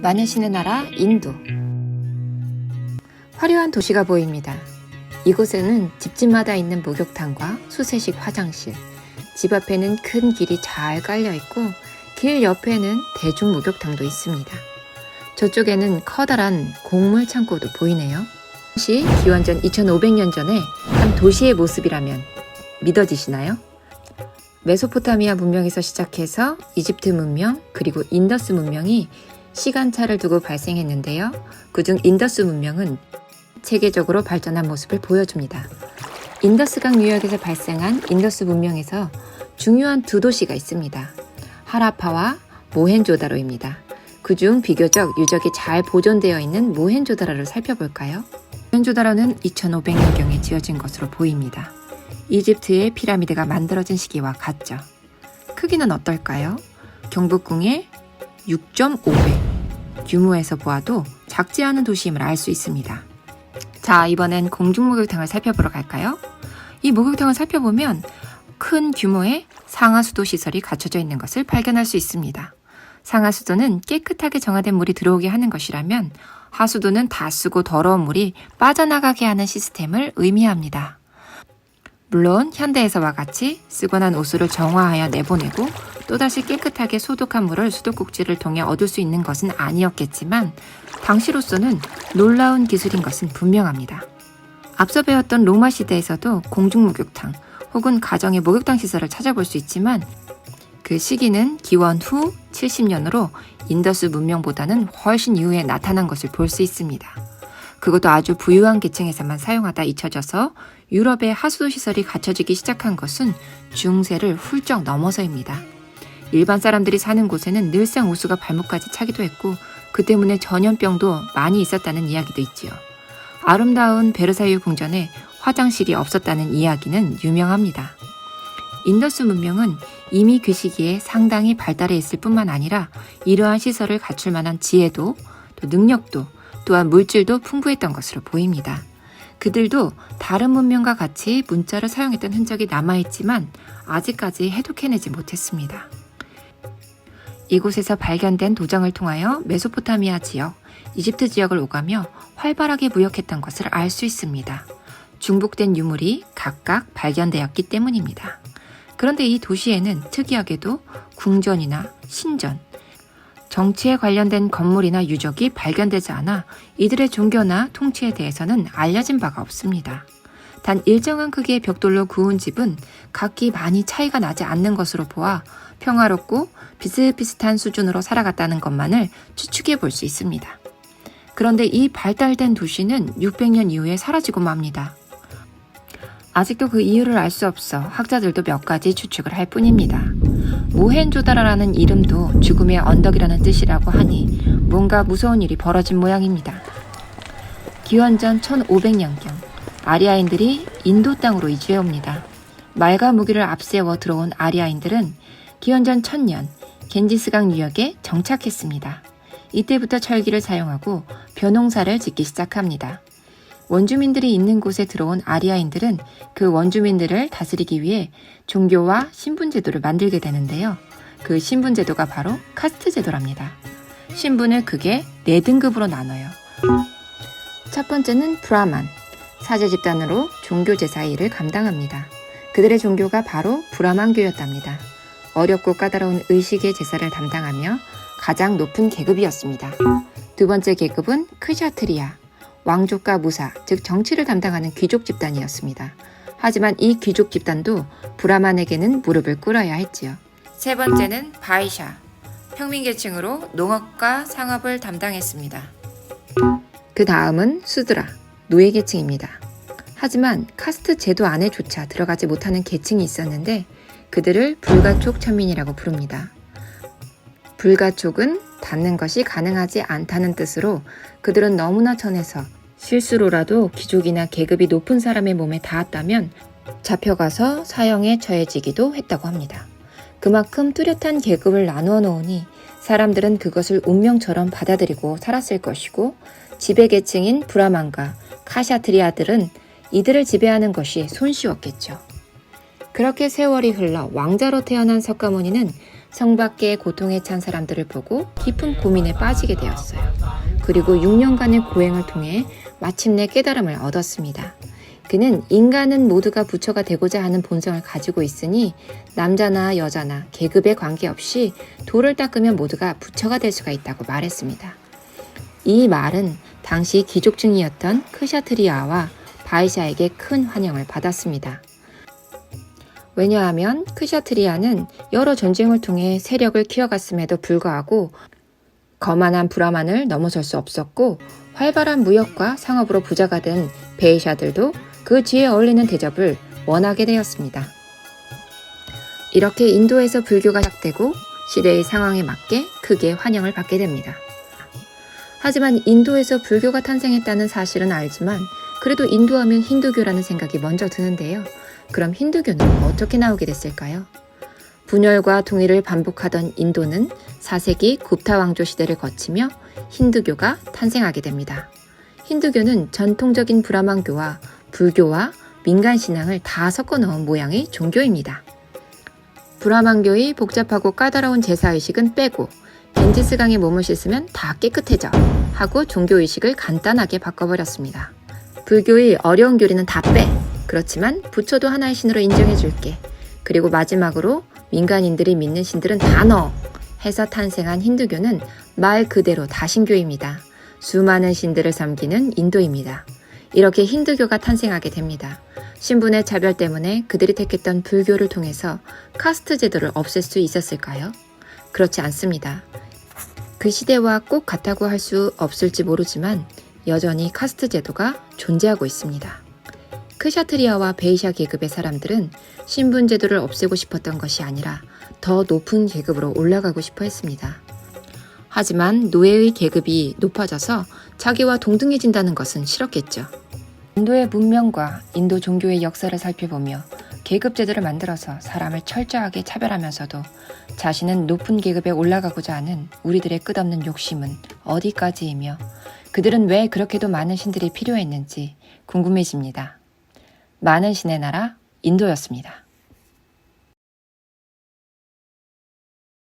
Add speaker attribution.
Speaker 1: 마녀신의 나라 인도. 화려한 도시가 보입니다. 이곳에는 집집마다 있는 목욕탕과 수세식 화장실, 집 앞에는 큰 길이 잘 깔려있고 길 옆에는 대중 목욕탕도 있습니다. 저쪽에는 커다란 곡물 창고도 보이네요. 이것이 기원전 2500년 전에 한 도시의 모습이라면 믿어지시나요? 메소포타미아 문명에서 시작해서 이집트 문명 그리고 인더스 문명이 시간차를 두고 발생했는데요. 그중 인더스 문명은 체계적으로 발전한 모습을 보여줍니다. 인더스강 유역에서 발생한 인더스 문명에서 중요한 두 도시가 있습니다. 하라파와 모헨조다로입니다. 그중 비교적 유적이 잘 보존되어 있는 모헨조다로를 살펴볼까요? 모헨조다로는 2500년경에 지어진 것으로 보입니다. 이집트의 피라미드가 만들어진 시기와 같죠. 크기는 어떨까요? 경복궁의 6.5배. 규모에서 보아도 작지 않은 도시임을 알 수 있습니다. 자, 이번엔 공중목욕탕을 살펴보러 갈까요? 이 목욕탕을 살펴보면 큰 규모의 상하수도 시설이 갖춰져 있는 것을 발견할 수 있습니다. 상하수도는 깨끗하게 정화된 물이 들어오게 하는 것이라면 하수도는 다 쓰고 더러운 물이 빠져나가게 하는 시스템을 의미합니다. 물론 현대에서와 같이 쓰고 난 옷을 정화하여 내보내고 또다시 깨끗하게 소독한 물을 수도꼭지를 통해 얻을 수 있는 것은 아니었겠지만 당시로서는 놀라운 기술인 것은 분명합니다. 앞서 배웠던 로마 시대에서도 공중목욕탕 혹은 가정의 목욕탕 시설을 찾아볼 수 있지만 그 시기는 기원 후 70년으로 인더스 문명보다는 훨씬 이후에 나타난 것을 볼 수 있습니다. 그것도 아주 부유한 계층에서만 사용하다 잊혀져서 유럽의 하수도 시설이 갖춰지기 시작한 것은 중세를 훌쩍 넘어서입니다. 일반 사람들이 사는 곳에는 늘상 우수가 발목까지 차기도 했고 그 때문에 전염병도 많이 있었다는 이야기도 있지요. 아름다운 베르사유 궁전에 화장실이 없었다는 이야기는 유명합니다. 인더스 문명은 이미 그 시기에 상당히 발달해 있을 뿐만 아니라 이러한 시설을 갖출 만한 지혜도 또 능력도 또한 물질도 풍부했던 것으로 보입니다. 그들도 다른 문명과 같이 문자를 사용했던 흔적이 남아있지만 아직까지 해독해내지 못했습니다. 이곳에서 발견된 도장을 통하여 메소포타미아 지역, 이집트 지역을 오가며 활발하게 무역했던 것을 알 수 있습니다. 중복된 유물이 각각 발견되었기 때문입니다. 그런데 이 도시에는 특이하게도 궁전이나 신전, 정치에 관련된 건물이나 유적이 발견되지 않아 이들의 종교나 통치에 대해서는 알려진 바가 없습니다. 단 일정한 크기의 벽돌로 구운 집은 각기 많이 차이가 나지 않는 것으로 보아 평화롭고 비슷비슷한 수준으로 살아갔다는 것만을 추측해 볼 수 있습니다. 그런데 이 발달된 도시는 600년 이후에 사라지고 맙니다. 아직도 그 이유를 알 수 없어 학자들도 몇 가지 추측을 할 뿐입니다. 모헨조다라라는 이름도 죽음의 언덕이라는 뜻이라고 하니 뭔가 무서운 일이 벌어진 모양입니다. 기원전 1500년경 아리아인들이 인도 땅으로 이주해 옵니다. 말과 무기를 앞세워 들어온 아리아인들은 기원전 1000년 겐지스강 유역에 정착했습니다. 이때부터 철기를 사용하고 벼농사를 짓기 시작합니다. 원주민들이 있는 곳에 들어온 아리아인들은 그 원주민들을 다스리기 위해 종교와 신분제도를 만들게 되는데요. 그 신분제도가 바로 카스트 제도랍니다. 신분을 크게 4등급으로 나눠요. 첫 번째는 브라만, 사제 집단으로 종교 제사의 일을 감당합니다. 그들의 종교가 바로 브라만교였답니다. 어렵고 까다로운 의식의 제사를 담당하며 가장 높은 계급이었습니다. 두 번째 계급은 크샤트리아, 왕족과 무사, 즉 정치를 담당하는 귀족 집단이었습니다. 하지만 이 귀족 집단도 브라만에게는 무릎을 꿇어야 했지요. 세 번째는 바이샤, 평민계층으로 농업과 상업을 담당했습니다. 그 다음은 수드라, 노예계층입니다. 하지만 카스트 제도 안에조차 들어가지 못하는 계층이 있었는데 그들을 불가촉 천민이라고 부릅니다. 불가촉은 닿는 것이 가능하지 않다는 뜻으로 그들은 너무나 천해서 실수로라도 귀족이나 계급이 높은 사람의 몸에 닿았다면 잡혀가서 사형에 처해지기도 했다고 합니다. 그만큼 뚜렷한 계급을 나누어 놓으니 사람들은 그것을 운명처럼 받아들이고 살았을 것이고 지배계층인 브라만과 카샤트리아들은 이들을 지배하는 것이 손쉬웠겠죠. 그렇게 세월이 흘러 왕자로 태어난 석가모니는 성밖의 고통에 찬 사람들을 보고 깊은 고민에 빠지게 되었어요. 그리고 6년간의 고행을 통해 마침내 깨달음을 얻었습니다. 그는 인간은 모두가 부처가 되고자 하는 본성을 가지고 있으니 남자나 여자나 계급에 관계없이 돌을 닦으면 모두가 부처가 될 수가 있다고 말했습니다. 이 말은 당시 귀족 중이었던 크샤트리아와 바이샤에게 큰 환영을 받았습니다. 왜냐하면 크샤트리아는 여러 전쟁을 통해 세력을 키워갔음에도 불구하고 거만한 브라만을 넘어설 수 없었고 활발한 무역과 상업으로 부자가 된 베이샤들도 그 뒤에 어울리는 대접을 원하게 되었습니다. 이렇게 인도에서 불교가 시작되고 시대의 상황에 맞게 크게 환영을 받게 됩니다. 하지만 인도에서 불교가 탄생했다는 사실은 알지만 그래도 인도하면 힌두교라는 생각이 먼저 드는데요. 그럼 힌두교는 어떻게 나오게 됐을까요? 분열과 통일을 반복하던 인도는 4세기 굽타 왕조 시대를 거치며 힌두교가 탄생하게 됩니다. 힌두교는 전통적인 브라만교와 불교와 민간 신앙을 다 섞어 넣은 모양의 종교입니다. 브라만교의 복잡하고 까다로운 제사의식은 빼고 겐지스강에 몸을 씻으면 다 깨끗해져 하고 종교의식을 간단하게 바꿔버렸습니다. 불교의 어려운 교리는 다 빼. 그렇지만 부처도 하나의 신으로 인정해줄게. 그리고 마지막으로 민간인들이 믿는 신들은 다 넣어 해서 탄생한 힌두교는 말 그대로 다신교입니다. 수많은 신들을 섬기는 인도입니다. 이렇게 힌두교가 탄생하게 됩니다. 신분의 차별 때문에 그들이 택했던 불교를 통해서 카스트 제도를 없앨 수 있었을까요? 그렇지 않습니다. 그 시대와 꼭 같다고 할 수 없을지 모르지만 여전히 카스트 제도가 존재하고 있습니다. 크샤트리아와 베이샤 계급의 사람들은 신분 제도를 없애고 싶었던 것이 아니라 더 높은 계급으로 올라가고 싶어 했습니다. 하지만 노예의 계급이 높아져서 자기와 동등해진다는 것은 싫었겠죠. 인도의 문명과 인도 종교의 역사를 살펴보며 계급 제도를 만들어서 사람을 철저하게 차별하면서도 자신은 높은 계급에 올라가고자 하는 우리들의 끝없는 욕심은 어디까지이며 그들은 왜 그렇게도 많은 신들이 필요했는지 궁금해집니다. 많은 신의 나라 인도였습니다.